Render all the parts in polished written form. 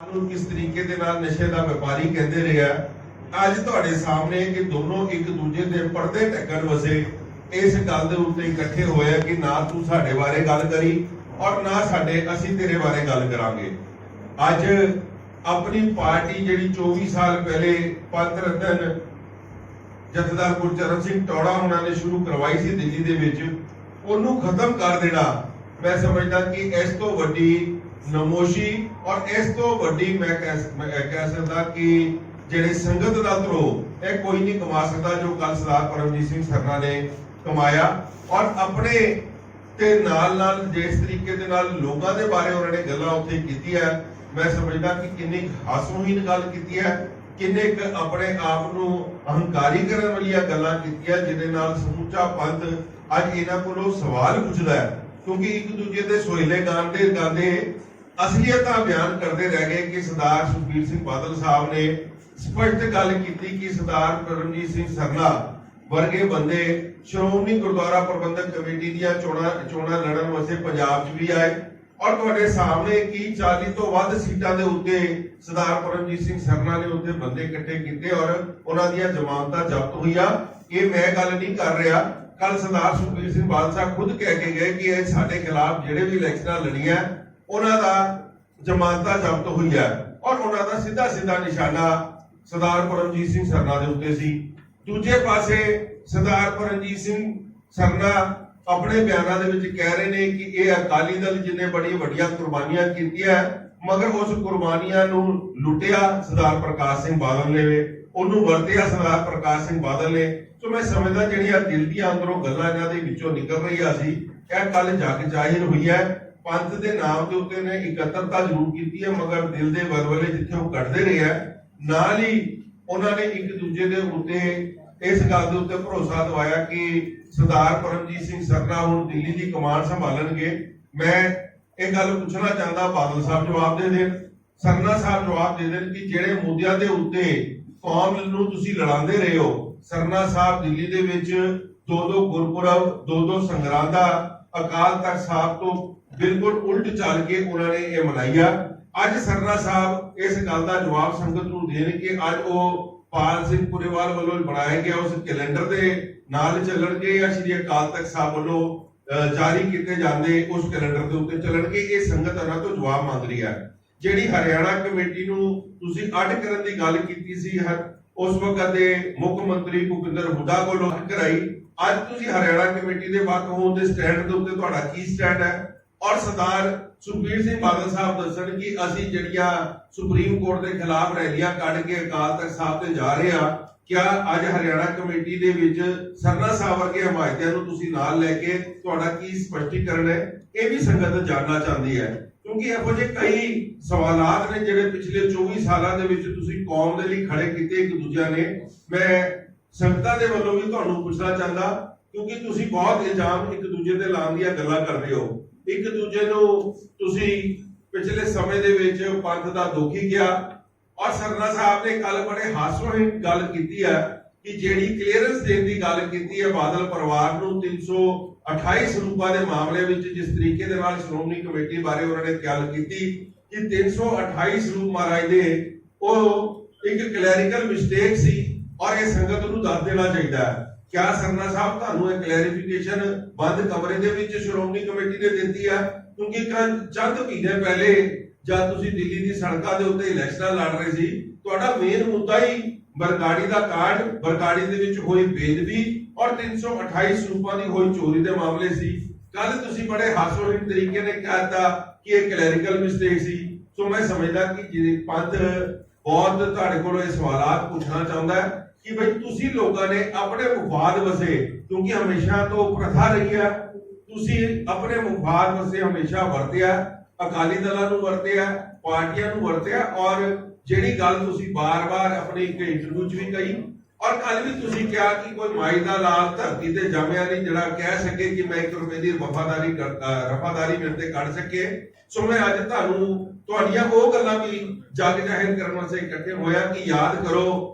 किस तरीके दे नाल नशे दा व्यापारी कहते रहे अज तुहाडे सामने कि दोनों एक दूजे दे पर्दे ढकण वसे इस गल दे उत्ते इकट्ठे होए कि ना तू साडे बारे गल करी और ना साडे असीं तेरे बारे गल करांगे। अज अपनी पार्टी जिहड़ी 24 साल पहले पंथ रतन जथेदार गुरचरण सिंह टौड़ा होना ने शुरू करवाई सी दिल्ली दे विच, ओनू खत्म कर देना मैं समझदा कि इस तो वड्डी नमोशी और इस तो वड्डी मैं कह सकता कि जेड़े संगत दा धरो यह कोई नहीं कमा सकता जो कल सरदार परमजीत सिंह सरना ने कमाया। और अपने ते नाल नाल जिस तरीके दे नाल लोकां दे बारे उन्होंने गल्लां उत्थे कीती है, मैं समझदा कि किन्नी हासोहीन गल कीती है, किन्ने अपने आप नूं अहंकारी करन वालियां गल्लां कीतियां जिहदे नाल समूचा पंथ अज इन्हां कोलों सवाल पुछदा है, क्योंकि एक दूजे दे सोहले गांदे गांदे असलियत बयान करते रह गए कि सरदार सुखबीर सिंह बादल साहब ने स्पष्ट गल की कि सरदार परमजीत सिंह सरना वर्गे बंदे श्रोमणी गुरुद्वारा प्रबंधक कमेटी दी चोणां लड़न वास्ते पंजाब च भी आए और तुहाडे सामने की 40 तो वध सीटां दे उत्ते सरदार परमजीत सिंह सरना ने उत्ते बंदे इकट्ठे कीते और उन्हां दीयां जमानतां जब्त होईयां। ये मैं गल नहीं कर रहा, कल सरदार सुखबीर सिंह बादल साहब खुद कह के गए कि साडे खिलाफ जिहड़े भी इलैक्शनां लड़ियां उन्हां दा जमानतां जब्त हुई है और उन्हां दा सीधा सीधा निशाना सरदार परमजीत सिंह सरना दे उत्ते सी। दूजे पासे सरदार परमजीत सिंह सरना अपने बयानां दे विच कह रहे ने कि यह अकाली दल जिन्ने बड़ी वड्डियां कुर्बानियां कीतियां मगर उस कुर्बानियां नूं लुटिया सरदार प्रकाश सिंह बादल ने, उन्होंने वरतिया सरदार प्रकाश सिंह बादल ने। तो मैं समझदा जिहड़ियां दिल दी अंदरों गल्लां इन्हां दे विचों निकल रही सी, यह कल जग जाहिर हुई है। पंथ के नाम के उत्ते ने इकत्रता जरूर की है मगर दिल के वलवले जिथे वो कटते रहे हैं, नाल ही उन्होंने एक दूजे के उत्ते इस गल के उत्ते भरोसा दवाया कि सरदार परमजीत सिंह सरना हुण दिल्ली की कमान संभालणगे। मैं एक गल पूछना चाहता, बादल साहब जवाब दे देन, सरना साहब जवाब दे देन कि जिहड़े मुद्दों के उत्ते कौम नूं तुसीं लड़ांदे रहे हो, सरना साहब दिल्ली दे विच दो गुरपुरब दो संगरांदा अकाल तख्त साहब तो बिल्कुल उल्ट चल के उन्होंने ये मनाई। अज सरना साहब इस गल का जवाब संगत नूं देण कि अज वो पाल सिंह पुरेवाल वालों बनाया गया उस कैलेंडर के नाल चलणगे या श्री अकाल तख्त साहब वालों जारी किए जाते उस कैलेंडर के उत्ते चलणगे, ये संगत उन्हां तो जवाब मांग रही है। जिहड़ी हरियाणा कमेटी नूं तुसीं अड करन दी गल कीती सी उस वक्त दे मुख मंत्री भुपिंदर हुड्डा कोलों कराई, अज तुसीं हरियाणा कमेटी दे वक् होण दे स्टैंड दे उत्ते तुहाडा की स्टैंड है और सरदार सुखबीर सिंह बादल साहब दसन कि असीं जिहड़ियां सुप्रीम कोर्ट के खिलाफ रैलियां कढ के अकाल तख्त साहब ते जा रहे हैं, क्या अज हरियाणा कमेटी दे विच सरना साहब वर्गे हमायतियां नूं तुसीं नाल लैके तुहाडा की स्पष्टीकरण है, ये भी संगत जानना चाहती है। क्योंकि इहो जिहे कई सवालात ने जिहड़े पिछले 24 सालां दे विच तुसीं कौम दे लई खड़े कीते एक दूजिਆਂ ने, मैं संगतां दे वल्लों भी तुहानूं पुछना चाहता क्योंकि तुसीं बहुत इल्जाम एक दूजे ते लाउण दीयां गल्लां करदे हो, एक दूजे नूं तुसीं पिछले समय दे विच पंथ दा दोखी किया और सरना साहब ने कल बड़े हास्यहीन गल कीती है कि जेड़ी क्लीयरेंस देण दी गल कीती है बादल परिवार नूं 328 स्वरूपां दे मामले विच जिस तरीके दे नाल श्रोमणी कमेटी बारे उन्होंने गल कीती कि 328 स्वरूप महाराज दे ओह एक क्लैरिकल मिस्टेक सी और ये संगत नूं दस देना चाहिए। क्या सरना साहब तुहानूं एक क्लैरिफिकेशन बंद कमरे दे विच श्रोमणी कमेटी ने दित्ती है? क्योंकि चंद महीने पहले जब तुसीं दिल्ली दी सड़कां दे उत्ते इलैक्शनां लड़ रहे सी, तुहाडा मेन मुद्दा ही बरगाड़ी दा कांड, बरगाड़ी दे विच होई बेदबी और 328 स्वरूपां दी होई चोरी दे मामले सी। कल तुसीं बड़े हास्यहीन तरीके ने कहता कि ये क्लैरिकल मिस्टेक सी। सो मैं समझदा कि पंथ बहुत तुहाडे कोलों ये सवालात पूछना चाहुंदा है कि भाई तुसी लोगों ने अपने मुफाद वसे, क्योंकि हमेशा तो प्रथा रही है, तुसी अपने मुफाद वसे हमेशा वरतिया, अकाली दलां नूं वरतिया, पार्टियां नूं वरतिया और जिहड़ी गल तुसी बार-बार अपने एक इंटरव्यू च भी कही और कल भी तुसी कहा कि कोई माई दा लाल धरती ते जम्मिया नहीं जिहड़ा कह सके कि मैं 1 रुपए दी रफादारी मेरे ते कढ सके। सो मैं अज तुहानूं तुहाडीआं ओह गल्लां भी जग जाहिर करन वास्ते इकट्ठे होया कि याद करो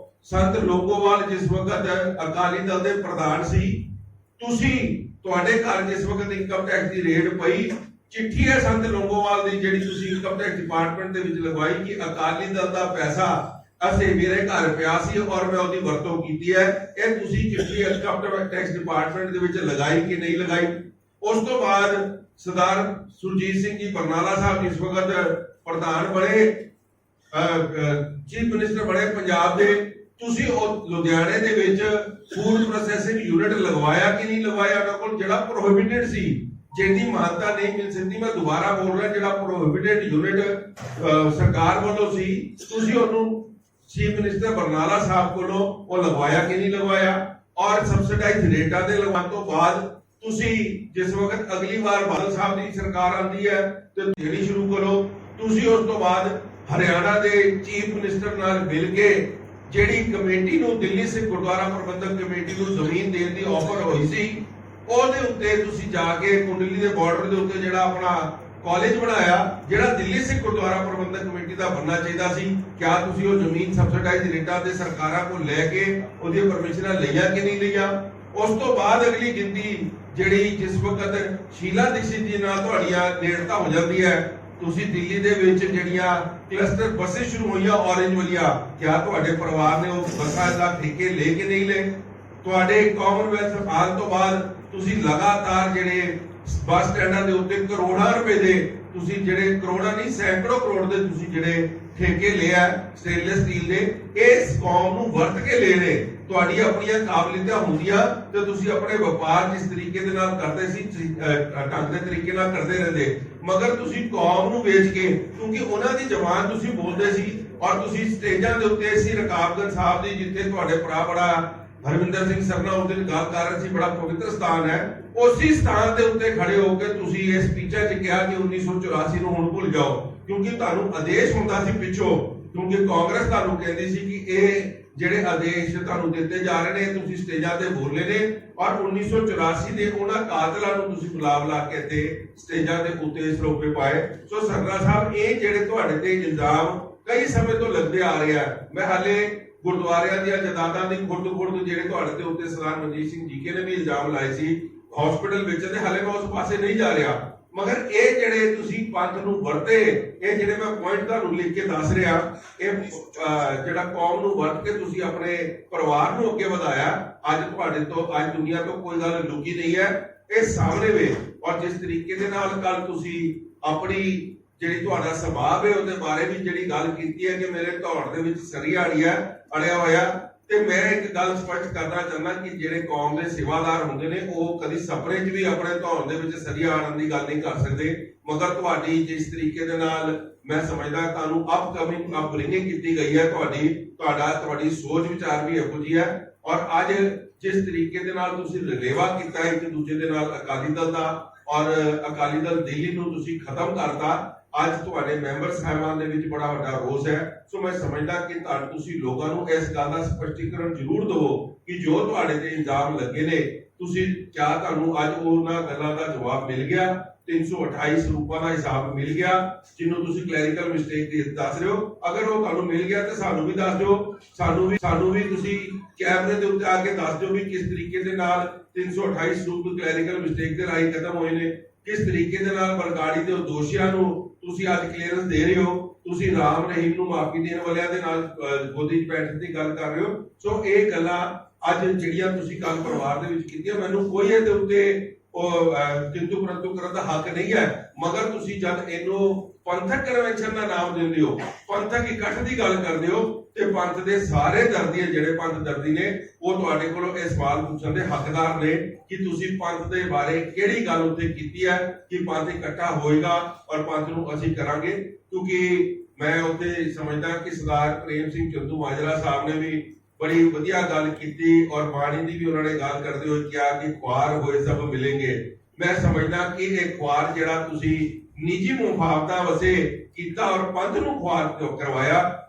संत लोगोवाल जिस वक्त अकाली दल के प्रधान सी, तुसी तुहाडे घर जिस वक्त इनकम टैक्स की रेड पई चिट्ठी है संत लोंगोवाल दी ਜਿਹੜੀ ਤੁਸੀਂ ਇਨਕਮ ਟੈਕਸ ਡਿਪਾਰਟਮੈਂਟ ਦੇ ਵਿੱਚ ਲਗਵਾਈ ਕਿ ਅਕਾਲੀ ਦਲ ਦਾ ਪੈਸਾ ਅਸੀਂ ਮੇਰੇ ਘਰ ਪਿਆ ਸੀ ਔਰ ਮੈਂ ਉਹਦੀ ਵਰਤੋਂ ਕੀਤੀ ਹੈ। ਇਹ ਤੁਸੀਂ ਚਿੱਠੀ ਇਨਕਮ ਟੈਕਸ ਡਿਪਾਰਟਮੈਂਟ ਦੇ ਵਿੱਚ ਲਗਾਈ ਕਿ ਨਹੀਂ ਲਗਾਈ? ਉਸ ਤੋਂ ਬਾਅਦ ਸਰਦਾਰ ਸੁਰਜੀਤ ਸਿੰਘ ਜੀ ਬਰਨਾਲਾ ਸਾਹਿਬ ਇਸ ਵਕਤ ਪ੍ਰਧਾਨ ਬਣੇ, ਚੀਫ ਮਿਨਿਸਟਰ ਬਣੇ ਪੰਜਾਬ ਦੇ। ਤੁਸੀਂ ਉਹ ਲੁਧਿਆਣੇ ਦੇ ਵਿੱਚ ਫੂਡ ਪ੍ਰੋਸੈਸਿੰਗ ਯੂਨਿਟ ਲਗਵਾਇਆ ਕਿ ਨਹੀਂ ਲਗਵਾਇਆ? ਉਹਨਾਂ ਕੋਲ ਜਿਹੜਾ ਪ੍ਰੋਹਿਬਿਟਡ ਸੀ, ਜਿਹਦੀ ਮਾਨਤਾ ਨਹੀਂ ਮਿਲ ਸਕਦੀ, ਮੈਂ ਦੁਬਾਰਾ ਬੋਲ ਰਿਹਾ, ਜਿਹੜਾ ਪ੍ਰੋਹਿਬਿਟਡ ਯੂਨਿਟ ਸਰਕਾਰ ਵੱਲੋਂ ਸੀ, ਤੁਸੀਂ ਉਹਨੂੰ ਚੀਫ ਮਿਨਿਸਟਰ ਬਰਨਾਲਾ ਸਾਹਿਬ ਕੋਲੋਂ ਉਹ ਲਗਵਾਇਆ ਕਿ ਨਹੀਂ ਲਗਵਾਇਆ? ਔਰ ਸਬਸਿਡਾਈਜ਼ ਰੇਟਾਂ ਦੇ ਲਗਵਾਉਣ ਤੋਂ ਬਾਅਦ ਤੁਸੀਂ ਜਿਸ ਵਕਤ ਅਗਲੀ ਵਾਰ ਬਾਦਲ ਸਾਹਿਬ ਦੀ ਸਰਕਾਰ ਆਉਂਦੀ ਹੈ ਤੇ ਦੇਣੀ ਸ਼ੁਰੂ ਕਰੋ। ਤੁਸੀਂ ਉਸ ਤੋਂ ਬਾਅਦ ਹਰਿਆਣਾ ਦੇ ਚੀਫ ਮਿਨਿਸਟਰ ਨਾਲ ਮਿਲ ਕੇ ਜਿਹੜੀ ਕਮੇਟੀ ਨੂੰ ਦਿੱਲੀ ਸਿੱਖ ਗੁਰਦੁਆਰਾ ਪ੍ਰਬੰਧਕ ਕਮੇਟੀ ਨੂੰ ਜ਼ਮੀਨ ਦੇਣ ਦੀ ਆਫਰ ਹੋਈ ਸੀ, ਉਹਦੇ ਉੱਤੇ ਤੁਸੀਂ ਜਾ ਕੇ ਕੁੰਡਲੀ ਦੇ ਬਾਰਡਰ ਦੇ ਉੱਤੇ ਜਿਹੜਾ ਆਪਣਾ ਕਾਲਜ ਬਣਾਇਆ, ਜਿਹੜਾ ਦਿੱਲੀ ਸਿੱਖ ਗੁਰਦੁਆਰਾ ਪ੍ਰਬੰਧਕ ਕਮੇਟੀ ਦਾ ਬਣਨਾ ਚਾਹੀਦਾ ਸੀ, ਕਿਆ ਤੁਸੀਂ ਉਹ ਜ਼ਮੀਨ ਸਬਸਿਡਾਈਜ਼ ਰੇਟਾਂ ਤੇ ਸਰਕਾਰਾਂ ਕੋਲ ਲੈ ਕੇ ਉਹਦੀਆਂ ਪਰਮਿਸ਼ਨਾਂ ਲਈਆਂ ਕਿ ਨਹੀਂ ਲਈਆਂ? ਉਸ ਤੋਂ ਬਾਅਦ ਅਗਲੀ ਗਿਣਤੀ ਜਿਹੜੀ ਜਿਸ ਵਕਤ ਸ਼ੀਲਾ ਦੀਕਸ਼ਿਤ ਜੀ ਨਾਲ ਤੁਹਾਡੀਆਂ ਨੇੜਤਾ ਹੋ ਜਾਂਦੀ ਹੈ, ਤੁਸੀਂ ਦਿੱਲੀ ਦੇ ਵਿੱਚ ਜਿਹੜੀਆਂ ਕਲਸਟਰ ਬੱਸੇ ਸ਼ੁਰੂ ਹੋਈਆਂ ਔਰੇਂਜ ਵਾਲੀਆਂ, ਕਿਆ ਤੁਹਾਡੇ ਪਰਿਵਾਰ ਨੇ ਉਹ ਬੱਸਾਂ ਦਾ ਠੇਕੇ ਲਏ ਕਿ ਨਹੀਂ ਲਏ? ਤੁਹਾਡੇ ਕਾਮਨਵੈਲਥ ਆਉਣ ਤੋਂ ਬਾਅਦ ਤੁਸੀਂ ਲਗਾਤਾਰ ਜਿਹੜੇ ਬੱਸ ਸਟੈਂਡਾਂ ਦੇ ਉੱਤੇ ਕਰੋੜਾਂ ਰੁਪਏ ਦੇ ਤੁਸੀਂ ਜਿਹੜੇ ਕਰੋੜਾਂ ਨਹੀਂ ਸੈਂਕੜੋ ਕਰੋੜ ਦੇ ਤੁਸੀਂ ਜਿਹੜੇ ਠੇਕੇ ਲਿਆ ਸਟੇਨਲੈਸ ਸਟੀਲ ਦੇ, ਇਸ ਕੌਮ ਨੂੰ ਵਰਤ ਕੇ ਲੈ ਰਹੇ। ਤੁਹਾਡੀਆਂ ਆਪਣੀਆਂ ਕਾਬਲੀਅਤਾਂ ਹੁੰਦੀਆਂ ਤੇ ਤੁਸੀਂ ਆਪਣੇ ਵਪਾਰ ਜਿਸ ਤਰੀਕੇ ਦੇ ਨਾਲ ਕਰਦੇ ਸੀ ਢੰਗ ਦੇ ਤਰੀਕੇ ਨਾਲ ਕਰਦੇ ਰਹਿੰਦੇ, ਮਗਰ ਤੁਸੀਂ ਕੌਮ ਨੂੰ ਵੇਚ ਕੇ, ਕਿਉਂਕਿ ਉਹਨਾਂ ਦੀ ਜ਼ਬਾਨ ਤੁਸੀਂ ਬੋਲਦੇ ਸੀ ਔਰ ਤੁਸੀਂ ਸਟੇਜਾਂ ਦੇ ਉੱਤੇ ਸੀ ਰਕਾਬਗੰਜ ਸਾਹਿਬ ਦੀ, ਜਿੱਥੇ ਤੁਹਾਡੇ ਭਰਾ ਬੜਾ ਹਰਵਿੰਦਰ ਸਿੰਘ ਸਰਨਾ ਉਸ ਦਿਨ ਗੱਲ ਕਰ ਰਹੇ ਸੀ, ਬੜਾ ਪਵਿੱਤਰ ਸਥਾਨ ਹੈ, ਉਸੇ ਸਥਾਨ ਦੇ ਉੱਤੇ ਖੜੇ ਹੋ ਕੇ ਤੁਸੀਂ ਇਹ ਸਪੀਚਾਂ 'ਚ ਕਿਹਾ ਕਿ 1984 ਨੂੰ ਹੁਣ ਭੁੱਲ ਜਾਓ, ਕਿਉਂਕਿ ਤੁਹਾਨੂੰ ਆਦੇਸ਼ ਹੁੰਦਾ ਸੀ ਪਿੱਛੋਂ, ਕਿਉਂਕਿ ਕਾਂਗਰਸ ਤੁਹਾਨੂੰ ਕਹਿੰਦੀ ਸੀ ਕਿ ਇਹ ਜਿਹੜੇ ਆਦੇਸ਼ ਤੁਹਾਨੂੰ ਦਿੱਤੇ ਜਾ ਰਹੇ ਨੇ ਤੁਸੀਂ ਸਟੇਜਾਂ ਤੇ ਬੋਲੇ ਨੇ, ਔਰ 1984 ਦੇ ਉਹਨਾਂ ਕਾਤਲਾਂ ਨੂੰ ਤੁਸੀਂ ਬੁਲਾ ਕੇ ਤੇ ਸਟੇਜਾਂ ਦੇ ਉੱਤੇ ਸਰੋਪੇ ਪਾਏ। ਸੋ ਸਰਨਾ ਸਾਹਿਬ, ਇਹ ਜਿਹੜੇ ਤੁਹਾਡੇ ਤੇ ਇਲਜ਼ਾਮ ਕਈ ਸਮੇਂ ਤੋਂ ਲੱਗਦੇ ਆ ਰਹੇ ਆ, ਮੈਂ ਹਾਲੇ ਗੁਰਦੁਆਰਿਆਂ ਦੀਆਂ ਜਾਇਦਾਦਾਂ ਦੀ ਖੁਰਦ ਜਿਹੜੇ ਤੁਹਾਡੇ ਦੇ ਉੱਤੇ ਸਰਦਾਰ ਮਨਜੀਤ ਸਿੰਘ ਜੀਕੇ ਨੇ ਵੀ ਇਲਜ਼ਾਮ ਲਾਏ ਸੀ ਹਸਪੀਟਲ ਵਿੱਚ, ਤੇ ਹਾਲੇ ਮੈਂ ਉਸ ਪਾਸੇ ਨਹੀਂ ਜਾ ਰਿਹਾ, ਮਗਰ ਇਹ ਜਿਹੜੇ ਤੁਸੀਂ ਪੰਥ ਨੂੰ ਵਰਤੇ, ਇਹ ਜਿਹੜੇ ਮੈਂ ਪੁਆਇੰਟ ਤੁਹਾਨੂੰ ਲਿਖ ਕੇ ਦੱਸ ਰਿਹਾ, ਇਹ ਜਿਹੜਾ ਕੌਮ ਨੂੰ ਵਰਤ ਕੇ ਤੁਸੀਂ ਆਪਣੇ ਪਰਿਵਾਰ ਨੂੰ ਅੱਗੇ ਵਧਾਇਆ, ਅੱਜ ਤੁਹਾਡੇ ਤੋਂ ਅੱਜ ਦੁਨੀਆ ਤੋਂ ਕੋਈ ਗੱਲ ਲੁਕੀ ਨਹੀਂ ਹੈ, ਇਹ ਸਾਹਮਣੇ ਵੇ। ਔਰ ਜਿਸ ਤਰੀਕੇ ਦੇ ਨਾਲ ਕੱਲ ਤੁਸੀਂ ਆਪਣੀ ਜਿਹੜੀ ਤੁਹਾਡਾ ਸੁਭਾਅ ਹੈ ਉਹਦੇ ਬਾਰੇ ਵੀ ਜਿਹੜੀ ਗੱਲ ਕੀਤੀ ਹੈ ਕਿ ਮੇਰੇ ਧੌਣ ਦੇ ਵਿੱਚ ਸਰੀਆ ਅੜਿਆ ਹੋਇਆ, ਤੇ ਮੈਂ ਇੱਕ ਗੱਲ ਸਪਸ਼ਟ ਕਰਨਾ ਚਾਹੁੰਦਾ ਕਿ ਜਿਹੜੇ ਕੌਮ ਦੇ ਸੇਵਾਦਾਰ ਹੁੰਦੇ ਨੇ ਉਹ ਕਦੀ ਸੁਪਨੇ 'ਚ ਵੀ ਆਪਣੇ ਧੌਣ ਦੇ ਵਿੱਚ ਸਰੀਆ ਆੜਨ ਦੀ ਗੱਲ ਨਹੀਂ ਕਰ ਸਕਦੇ, ਮਗਰ ਤੁਹਾਡੀ ਜਿਸ ਤਰੀਕੇ ਦੇ ਨਾਲ ਮੈਂ ਸਮਝਦਾ ਤੁਹਾਨੂੰ ਅਪਕਮਿੰਗ ਅਪਬ੍ਰਿੰਗਿੰਗ ਕੀਤੀ ਗਈ ਹੈ, ਤੁਹਾਡੀ ਸੋਚ ਵਿਚਾਰ ਵੀ ਇਹੋ ਜਿਹੀ ਹੈ। ਔਰ ਅੱਜ ਜਿਸ ਤਰੀਕੇ ਦੇ ਨਾਲ ਤੁਸੀਂ ਰਲੇਵਾ ਕੀਤਾ ਇੱਕ ਦੂਜੇ ਦੇ ਨਾਲ ਅਕਾਲੀ ਦਲ ਦਾ, ਔਰ ਅਕਾਲੀ ਦਲ ਦਿੱਲੀ ਨੂੰ ਤੁਸੀਂ ਖਤਮ ਕਰਤਾ, ਅੱਜ ਤੁਹਾਡੇ ਮੈਂਬਰ ਸਾਹਿਬਾਨ ਦੇ ਵਿੱਚ ਬੜਾ ਵੱਡਾ ਰੋਸ ਹੈ। ਸੋ ਮੈਂ ਸਮਝਦਾ ਕਿ ਤੁਸੀਂ ਲੋਕਾਂ ਨੂੰ ਇਸ ਗੱਲ ਦਾ ਸਪਸ਼ਟੀਕਰਨ ਜ਼ਰੂਰ ਦਿਓ ਕਿ ਜੋ ਤੁਹਾਡੇ ਤੇ ਇਲਜ਼ਾਮ ਲੱਗੇ ਨੇ, ਤੁਸੀਂ ਕਿਆ ਤੁਹਾਨੂੰ ਅੱਜ ਉਹਨਾਂ ਗੱਲਾਂ ਦਾ ਜਵਾਬ ਮਿਲ ਗਿਆ? 328 ਸਰੂਪਾਂ ਦਾ ਹਿਸਾਬ ਮਿਲ ਗਿਆ ਜਿਹਨੂੰ ਤੁਸੀਂ ਕਲੈਰੀਕਲ ਮਿਸਟੇਕ ਦੱਸ ਰਹੇ ਹੋ? ਅਗਰ ਉਹ ਤੁਹਾਨੂੰ ਮਿਲ ਗਿਆ ਤੇ ਸਾਨੂੰ ਵੀ ਦੱਸ ਦਿਓ, ਸਾਨੂੰ ਵੀ ਤੁਸੀਂ ਕੈਮਰੇ ਦੇ ਉੱਤੇ ਆ ਕੇ ਦੱਸ ਦਿਓ ਵੀ ਕਿਸ ਤਰੀਕੇ ਦੇ ਨਾਲ 328 ਸਰੂਪ ਕਲੈਰੀਕਲ ਮਿਸਟੇਕ ਦੇ ਰਾਹੀਂ ਖਤਮ ਹੋਏ ਨੇ, ਕਿਸ ਤਰੀਕੇ ਦੇ ਨਾਲ ਬਰਗਾੜੀ ਦੇ ਦੋਸ਼ੀਆਂ ਨੂੰ ਤੁਸੀਂ ਅੱਜ ਕਲੀਅਰੈਂਸ ਦੇ ਰਹੇ ਹੋ, ਤੁਸੀਂ ਰਾਮ ਰਹੀਮ ਨੂੰ ਮਾਫੀ ਦੇਣ ਵਾਲਿਆਂ ਦੇ ਨਾਲ ਗੋਦੀ 'ਚ ਬੈਠਣ ਦੀ ਗੱਲ ਕਰ ਰਹੇ ਹੋ। ਸੋ ਇਹ ਗੱਲਾਂ ਅੱਜ ਜਿਹੜੀਆਂ ਤੁਸੀਂ ਕੱਲ ਪਰਿਵਾਰ ਦੇ ਵਿੱਚ ਕੀਤੀਆਂ, ਮੈਨੂੰ ਕੋਈ ਇਹਦੇ ਉੱਤੇ ਕਿੰਤੂ ਪਰੰਤੂ ਕਰਨ ਦਾ ਹੱਕ ਨਹੀਂ ਹੈ, ਮਗਰ ਤੁਸੀਂ ਜਦ ਇਹਨੂੰ ਪੰਥਕ ਕਨਵੈਨਸ਼ਨ ਦਾ ਨਾਮ ਦਿੰਦੇ ਹੋ, ਪੰਥਕ ਇਕੱਠ ਦੀ ਗੱਲ ਕਰਦੇ ਹੋ, ਤੇ ਪੰਥ ਦੇ ਸਾਰੇ ਦਰਦੀ ਜਿਹੜੇ ਪੰਥ ਦਰਦੀ ਨੇ ਉਹ ਤੁਹਾਡੇ ਕੋਲੋਂ ਇਹ ਸਵਾਲ ਪੁੱਛਣ ਦੇ ਹੱਕਦਾਰ ਨੇ ਕਿ ਤੁਸੀਂ ਪੰਥ ਦੇ ਬਾਰੇ ਕਿਹੜੀ ਗੱਲ ਉੱਤੇ ਕੀਤੀ ਹੈ ਕਿ ਪੰਥ ਇਕੱਠਾ ਹੋਏਗਾ ਔਰ ਪੰਥ ਨੂੰ ਅਸੀਂ ਕਰਾਂਗੇ। ਕਿਉਂਕਿ ਮੈਂ ਉੱਥੇ ਸਮਝਦਾ ਕਿ ਸਰਦਾਰ ਪ੍ਰੇਮ ਸਿੰਘ ਚੰਦੂ ਮਾਜਰਾ ਸਾਹਿਬ ਨੇ ਵੀ ਬੜੀ ਵਧੀਆ ਗੱਲ ਕੀਤੀ ਔਰ ਬਾਣੀ ਦੀ ਵੀ ਉਹਨਾਂ ਨੇ ਗੱਲ ਕਰਦੇ ਹੋਏ ਕਿਹਾ ਕਿ ਖੁਆਰ ਹੋਏ ਸਭ ਮਿਲेंगे। ਮੈਂ ਸਮਝਦਾ ਕਿ ਇਹ ਖੁਆਰ ਜਿਹੜਾ ਤੁਸੀਂ ਨਿੱਜੀ ਮੁਫਾਦਤਾਂ ਵਸੇ ਕੀਤਾ ਔਰ ਪੰਥ ਨੂੰ ਖੁਆਰ ਕਰਵਾਇਆ,